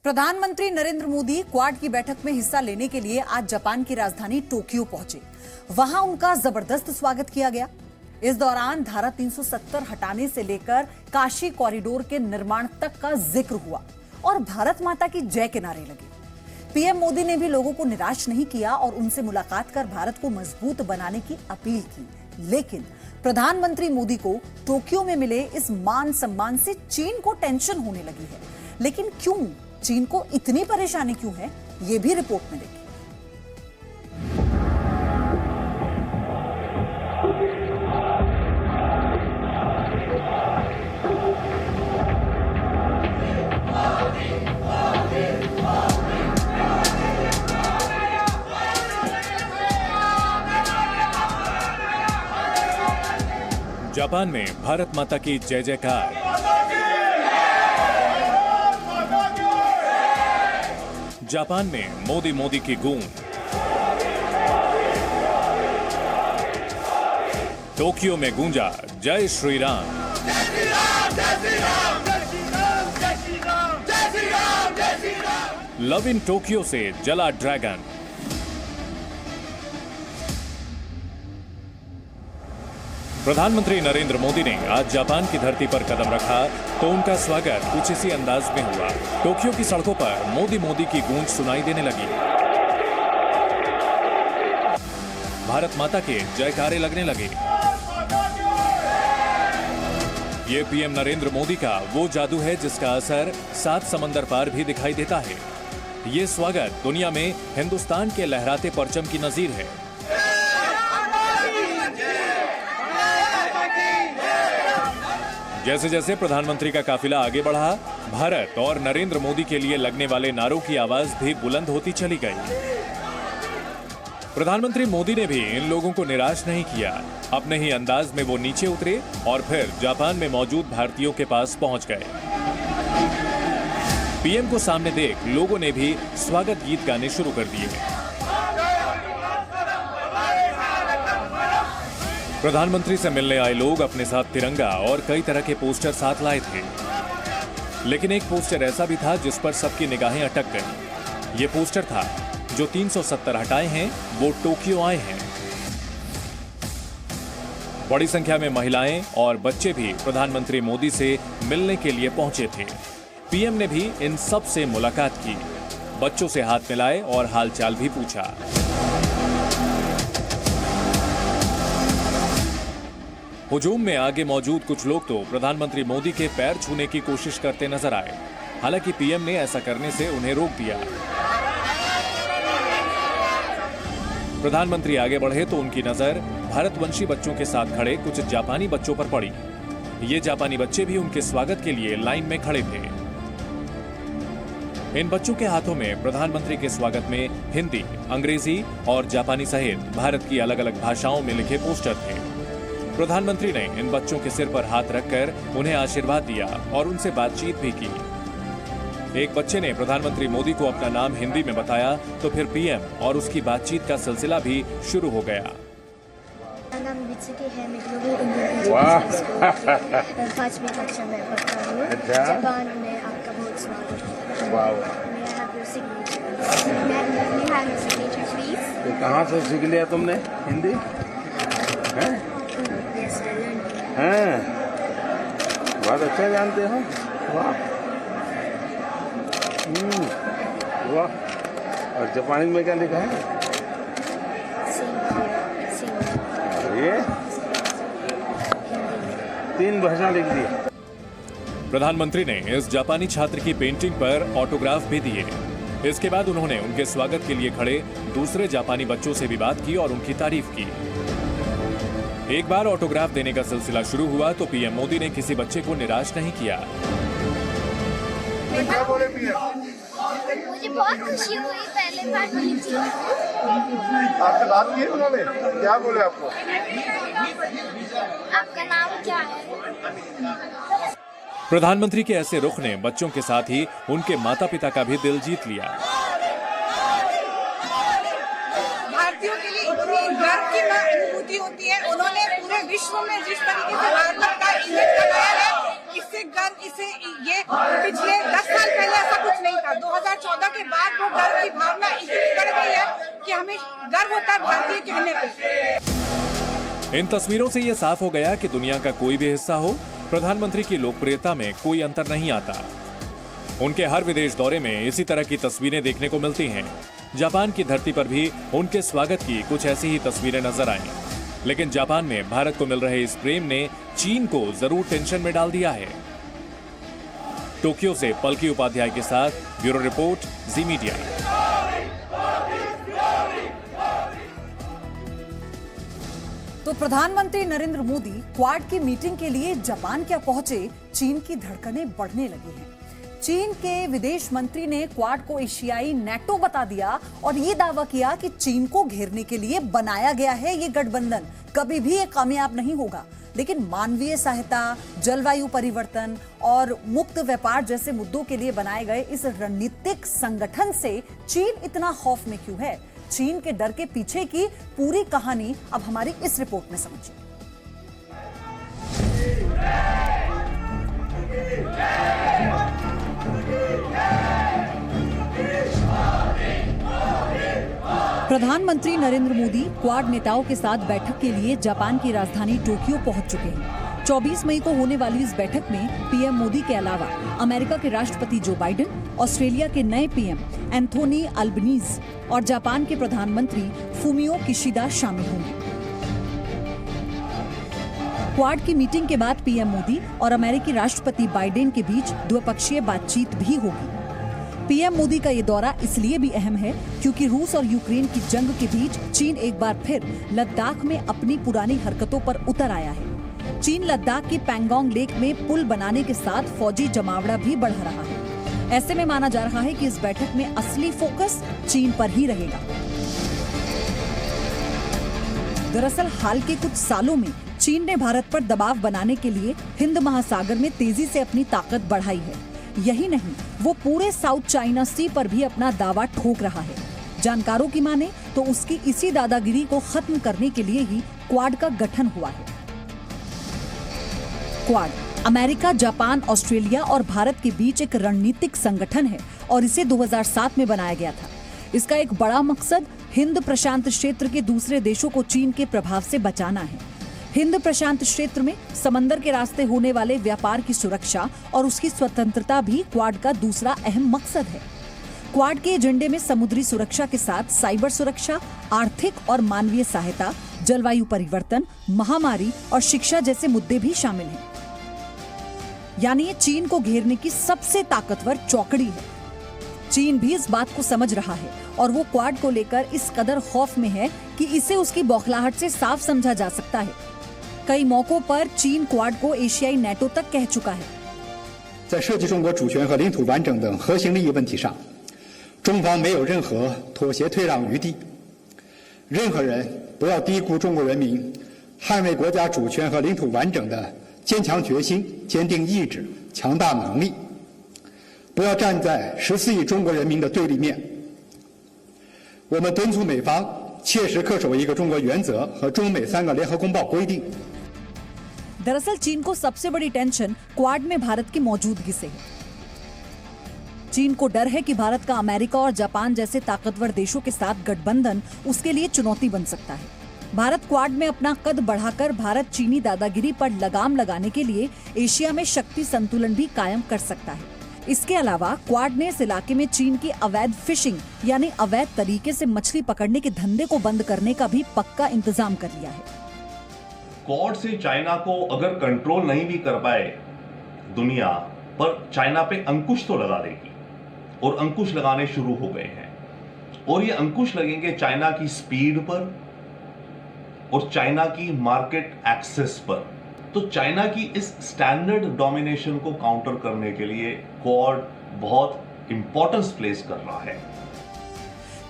प्रधानमंत्री नरेंद्र मोदी क्वाड की बैठक में हिस्सा लेने के लिए आज जापान की राजधानी टोक्यो पहुंचे। वहां उनका जबरदस्त स्वागत किया गया। इस दौरान धारा 370 हटाने से लेकर काशी कॉरिडोर के निर्माण तक का जिक्र हुआ और भारत माता की जय के नारे लगे। पीएम मोदी ने भी लोगों को निराश नहीं किया और उनसे मुलाकात कर भारत को मजबूत बनाने की अपील की। लेकिन प्रधानमंत्री मोदी को टोक्यो में मिले इस मान सम्मान से चीन को टेंशन होने लगी है। लेकिन क्यों, चीन को इतनी परेशानी क्यों है, ये भी रिपोर्ट में देखिए। जापान में भारत माता की जय जयकार। जापान में मोदी मोदी की गूंज। टोक्यो में गूंजा जय श्री राम। जय श्री राम, जय श्री राम, जय श्री राम, जय श्री राम, जय श्री राम, जय Shri Ram. Love in Tokyo से जला ड्रैगन। प्रधानमंत्री नरेंद्र मोदी ने आज जापान की धरती पर कदम रखा तो उनका स्वागत कुछ इसी अंदाज में हुआ। टोक्यो की सड़कों पर मोदी मोदी की गूंज सुनाई देने लगी। भारत माता के जयकारे लगने लगे। ये पीएम नरेंद्र मोदी का वो जादू है जिसका असर 7 समंदर पार भी दिखाई देता है। ये स्वागत दुनिया में हिंदुस्तान के लहराते परचम की नजीर है। जैसे जैसे प्रधानमंत्री का काफिला आगे बढ़ा, भारत और नरेंद्र मोदी के लिए लगने वाले नारों की आवाज भी बुलंद होती चली गई। प्रधानमंत्री मोदी ने भी इन लोगों को निराश नहीं किया। अपने ही अंदाज में वो नीचे उतरे और फिर जापान में मौजूद भारतीयों के पास पहुंच गए। पीएम को सामने देख लोगों ने भी स्वागत गीत गाने शुरू कर दिए। प्रधानमंत्री से मिलने आए लोग अपने साथ तिरंगा और कई तरह के पोस्टर साथ लाए थे। लेकिन एक पोस्टर ऐसा भी था जिस पर सबकी निगाहें अटक गई। ये पोस्टर था, जो 370 हटाए हैं वो टोक्यो आए हैं। बड़ी संख्या में महिलाएं और बच्चे भी प्रधानमंत्री मोदी से मिलने के लिए पहुंचे थे। पीएम ने भी इन सब से मुलाकात की, बच्चों से हाथ मिलाए और हालचाल भी पूछा। हुजूम में आगे मौजूद कुछ लोग तो प्रधानमंत्री मोदी के पैर छूने की कोशिश करते नजर आए। हालांकि पीएम ने ऐसा करने से उन्हें रोक दिया। प्रधानमंत्री आगे बढ़े तो उनकी नजर भारतवंशी बच्चों के साथ खड़े कुछ जापानी बच्चों पर पड़ी। ये जापानी बच्चे भी उनके स्वागत के लिए लाइन में खड़े थे। इन बच्चों के हाथों में प्रधानमंत्री के स्वागत में हिंदी, अंग्रेजी और जापानी सहित भारत की अलग अलग भाषाओं में लिखे पोस्टर थे। प्रधानमंत्री ने इन बच्चों के सिर पर हाथ रखकर उन्हें आशीर्वाद दिया और उनसे बातचीत भी की। एक बच्चे ने प्रधानमंत्री मोदी को अपना नाम हिंदी में बताया तो फिर पीएम और उसकी बातचीत का सिलसिला भी शुरू हो गया। मेरा नाम वित्सुकी है, मैं ग्लोबल इंडियन स्कूल 5वीं कक्षा में पढ़ता हूँ। जापान में आपका बहुत स्वागत है। मैं यहाँ पर सिग्नेचर प्लीज। कहाँ से सीख लिया तुमने हिंदी? हैं? बहुत अच्छा जानते हो। वाह वाह। और जापानी में क्या लिखा है? ये 3 भाषा लिख दी। प्रधानमंत्री ने इस जापानी छात्र की पेंटिंग पर ऑटोग्राफ भी दिए। इसके बाद उन्होंने उनके स्वागत के लिए खड़े दूसरे जापानी बच्चों से भी बात की और उनकी तारीफ की। एक बार ऑटोग्राफ देने का सिलसिला शुरू हुआ तो पीएम मोदी ने किसी बच्चे को निराश नहीं किया। क्या बोले पीएम? मुझे बहुत खुशी हुई, पहले बार मिली थी। आपसे बात की उन्होंने? क्या बोले आपको? आपका नाम क्या है? प्रधानमंत्री के ऐसे रुख ने बच्चों के साथ ही उनके माता पिता का भी दिल जीत लिया। भारतीयों के लिए इतनी गर्व की अनुभूति होती है। उन्होंने पूरे विश्व में जिस तरीके से भारत का इमेज लगाया है, इससे गर्व, इसे ये पिछले 10 साल पहले ऐसा कुछ नहीं था। 2014 के बाद वो गर्व की भावना इतनी बढ़ गई है कि हमें गर्व होता है भारतीय कहने पे। इन तस्वीरों से ये साफ हो गया कि दुनिया का कोई भी हिस्सा हो, प्रधानमंत्री की लोकप्रियता में कोई अंतर नहीं आता। उनके हर विदेश दौरे में इसी तरह की तस्वीरें देखने को मिलती हैं। जापान की धरती पर भी उनके स्वागत की कुछ ऐसी ही तस्वीरें नजर आईं। लेकिन जापान में भारत को मिल रहे इस प्रेम ने चीन को जरूर टेंशन में डाल दिया है। टोक्यो से पलकी उपाध्याय के साथ ब्यूरो रिपोर्ट, जी मीडिया। तो प्रधानमंत्री नरेंद्र मोदी क्वाड की मीटिंग के लिए जापान क्या पहुंचे, चीन की धड़कनें बढ़ने लगी हैं। चीन के विदेश मंत्री ने क्वाड को एशियाई नेटो बता दिया और ये दावा किया कि चीन को घेरने के लिए बनाया गया है ये गठबंधन, कभी भी ये कामयाब नहीं होगा। लेकिन मानवीय सहायता, जलवायु परिवर्तन और मुक्त व्यापार जैसे मुद्दों के लिए बनाए गए इस रणनीतिक संगठन से चीन इतना खौफ में क्यों है? चीन के डर के पीछे की पूरी कहानी अब हमारी इस रिपोर्ट में समझिए। प्रधानमंत्री नरेंद्र मोदी क्वाड नेताओं के साथ बैठक के लिए जापान की राजधानी टोक्यो पहुंच चुके हैं। 24 मई को होने वाली इस बैठक में पीएम मोदी के अलावा अमेरिका के राष्ट्रपति जो बाइडेन, ऑस्ट्रेलिया के नए पीएम एंथोनी अल्बनीज और जापान के प्रधानमंत्री फूमियो किशिदा शामिल होंगे। क्वाड की मीटिंग के बाद पीएम मोदी और अमेरिकी राष्ट्रपति बाइडेन के बीच द्विपक्षीय बातचीत भी होगी। पीएम मोदी का ये दौरा इसलिए भी अहम है क्योंकि रूस और यूक्रेन की जंग के बीच चीन एक बार फिर लद्दाख में अपनी पुरानी हरकतों पर उतर आया है। चीन लद्दाख की पैंगोंग लेक में पुल बनाने के साथ फौजी जमावड़ा भी बढ़ा रहा है। ऐसे में माना जा रहा है कि इस बैठक में असली फोकस चीन पर ही रहेगा। दरअसल हाल के कुछ सालों में चीन ने भारत पर दबाव बनाने के लिए हिंद महासागर में तेजी से अपनी ताकत बढ़ाई है। यही नहीं, वो पूरे साउथ चाइना सी पर भी अपना दावा ठोक रहा है। जानकारों की माने तो उसकी इसी दादागिरी को खत्म करने के लिए ही क्वाड का गठन हुआ है। क्वाड अमेरिका, जापान, ऑस्ट्रेलिया और भारत के बीच एक रणनीतिक संगठन है और इसे 2007 में बनाया गया था। इसका एक बड़ा मकसद हिंद प्रशांत क्षेत्र के दूसरे देशों को चीन के प्रभाव से बचाना है। हिंद प्रशांत क्षेत्र में समंदर के रास्ते होने वाले व्यापार की सुरक्षा और उसकी स्वतंत्रता भी क्वाड का दूसरा अहम मकसद है। क्वाड के एजेंडे में समुद्री सुरक्षा के साथ साइबर सुरक्षा, आर्थिक और मानवीय सहायता, जलवायु परिवर्तन, महामारी और शिक्षा जैसे मुद्दे भी शामिल हैं। यानी ये चीन को घेरने की सबसे ताकतवर चौकड़ी है। चीन भी इस बात को समझ रहा है और वो क्वाड को लेकर इस कदर खौफ में है कि इसे उसकी बौखलाहट से साफ समझा जा सकता है। कई मौकों पर चीन क्वाड को एशियाई नेटो तक कह चुका है। 在涉及中国主权和领土完整等核心利益问题上，中方没有任何妥协退让余地。任何人不要低估中国人民捍卫国家主权和领土完整的坚强决心、坚定意志、强大能力。不要站在14亿中国人民的对立面。我们敦促美方切实恪守一个中国原则和中美3个联合公报规定。 दरअसल चीन को सबसे बड़ी टेंशन क्वाड में भारत की मौजूदगी से है। चीन को डर है कि भारत का अमेरिका और जापान जैसे ताकतवर देशों के साथ गठबंधन उसके लिए चुनौती बन सकता है। भारत क्वाड में अपना कद बढ़ाकर भारत चीनी दादागिरी पर लगाम लगाने के लिए एशिया में शक्ति संतुलन भी कायम कर सकता है। इसके अलावा क्वाड ने इस इलाके में चीन की अवैध फिशिंग यानी अवैध तरीके से मछली पकड़ने के धंधे को बंद करने का भी पक्का इंतजाम कर लिया है। क्वाड से चाइना को अगर कंट्रोल नहीं भी कर पाए दुनिया, पर चाइना पे अंकुश तो लगा देगी और अंकुश लगाने शुरू हो गए हैं। और ये अंकुश लगेंगे चाइना की स्पीड पर और चाइना की मार्केट एक्सेस पर। तो चाइना की इस स्टैंडर्ड डोमिनेशन को काउंटर करने के लिए क्वाड बहुत इंपॉर्टेंस प्लेस कर रहा है।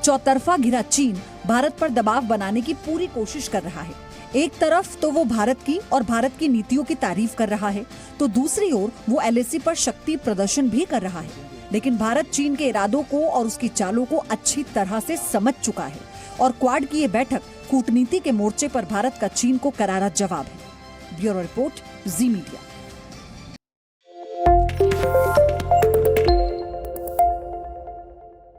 चौतरफा घिरा चीन भारत पर दबाव बनाने की पूरी कोशिश कर रहा है। एक तरफ तो वो भारत की और भारत की नीतियों की तारीफ कर रहा है, तो दूसरी ओर वो एलएसी पर शक्ति प्रदर्शन भी कर रहा है। लेकिन भारत चीन के इरादों को और उसकी चालों को अच्छी तरह से समझ चुका है और क्वाड की ये बैठक कूटनीति के मोर्चे पर भारत का चीन को करारा जवाब है। ब्यूरो रिपोर्ट, जी मीडिया।